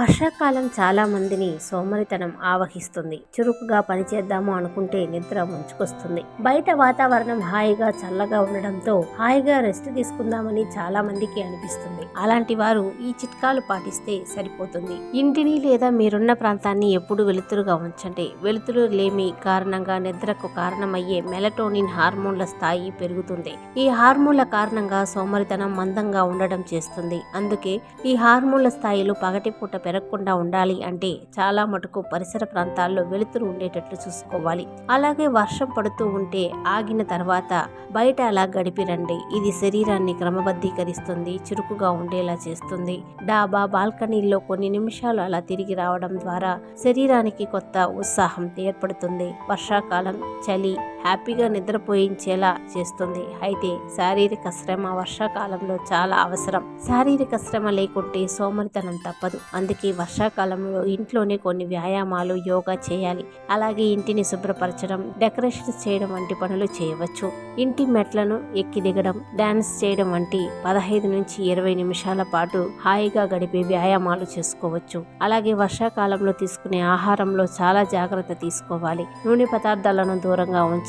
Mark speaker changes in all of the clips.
Speaker 1: వర్షాకాలం చాలా మందిని సోమరితనం ఆవహిస్తుంది. చురుకుగా పనిచేద్దాము అనుకుంటే నిద్ర ముంచుకొస్తుంది. బయట వాతావరణం హాయిగా చల్లగా ఉండడంతో హాయిగా రెస్ట్ తీసుకుందామని చాలా మందికి అనిపిస్తుంది. అలాంటి వారు ఈ చిట్కాలు పాటిస్తే సరిపోతుంది. ఇంటిని లేదా మీరున్న ప్రాంతాన్ని ఎప్పుడు వెలుతురుగా ఉంచండి. వెలుతురు లేమి కారణంగా నిద్రకు కారణమయ్యే మెలటోనిన్ హార్మోన్ల స్థాయి పెరుగుతుంది. ఈ హార్మోన్ల కారణంగా సోమరితనం మందంగా ఉండడం చేస్తుంది. అందుకే ఈ హార్మోన్ల స్థాయిలు పగటిపూట పెరగకుండా ఉండాలి అంటే చాలా మటుకు పరిసర ప్రాంతాల్లో వెలుతురు ఉండేటట్లు చూసుకోవాలి. అలాగే వర్షం పడుతూ ఉంటే ఆగిన తర్వాత బయట అలా గడిపి రండి. ఇది శరీరాన్ని క్రమబద్ధీకరిస్తుంది, చురుకుగా ఉండేలా చేస్తుంది. డాబా, బాల్కనీల్లో కొన్ని నిమిషాలు అలా తిరిగి రావడం ద్వారా శరీరానికి కొత్త ఉత్సాహం ఏర్పడుతుంది. వర్షాకాలం చలి హ్యాపీగా నిద్రపోయించేలా చేస్తుంది. అయితే శారీరక శ్రమ వర్షాకాలంలో చాలా అవసరం. శారీరక శ్రమ లేకుంటే సోమరితనం తప్పదు. అందుకే వర్షాకాలంలో ఇంట్లోనే కొన్ని వ్యాయామాలు, యోగా చేయాలి. అలాగే ఇంటిని శుభ్రపరచడం, డెకరేషన్స్ చేయడం వంటి పనులు చేయవచ్చు. ఇంటి మెట్లను ఎక్కి దిగడం, డాన్స్ చేయడం వంటి 15 నుంచి 20 నిమిషాల పాటు హాయిగా గడిపే వ్యాయామాలు చేసుకోవచ్చు. అలాగే వర్షాకాలంలో తీసుకునే ఆహారంలో చాలా జాగ్రత్త తీసుకోవాలి. నూనె పదార్థాలను దూరంగా ఉంచాలి.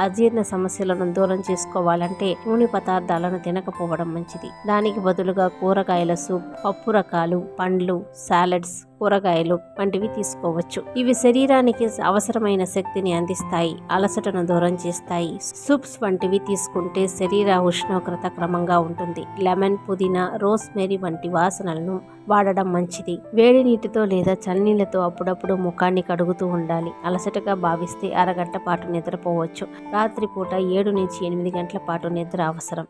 Speaker 1: అజీర్ణ సమస్యలను దూరం చేసుకోవాలంటే నూనె పదార్థాలను తినకపోవడం మంచిది. దానికి బదులుగా కూరగాయల సూప్, పప్పు రకాలు, పండ్లు, సాలడ్స్, కూరగాయలు వంటివి తీసుకోవచ్చు. ఇవి శరీరానికి అవసరమైన శక్తిని అందిస్తాయి, అలసటను దూరం చేస్తాయి. సూప్స్ వంటివి తీసుకుంటే శరీర ఉష్ణోగ్రత క్రమంగా ఉంటుంది. లెమన్, పుదీనా, రోస్మేరీ వంటి వాసనలను వాడడం మంచిది. వేడి నీటితో లేదా చన్నీళ్లతో అప్పుడప్పుడు ముఖాన్ని కడుగుతూ ఉండాలి. అలసటగా భావిస్తే అరగంట పాటు నిద్రపోవచ్చు. రాత్రిపూట 7 నుంచి 8 గంటల పాటు నిద్ర అవసరం.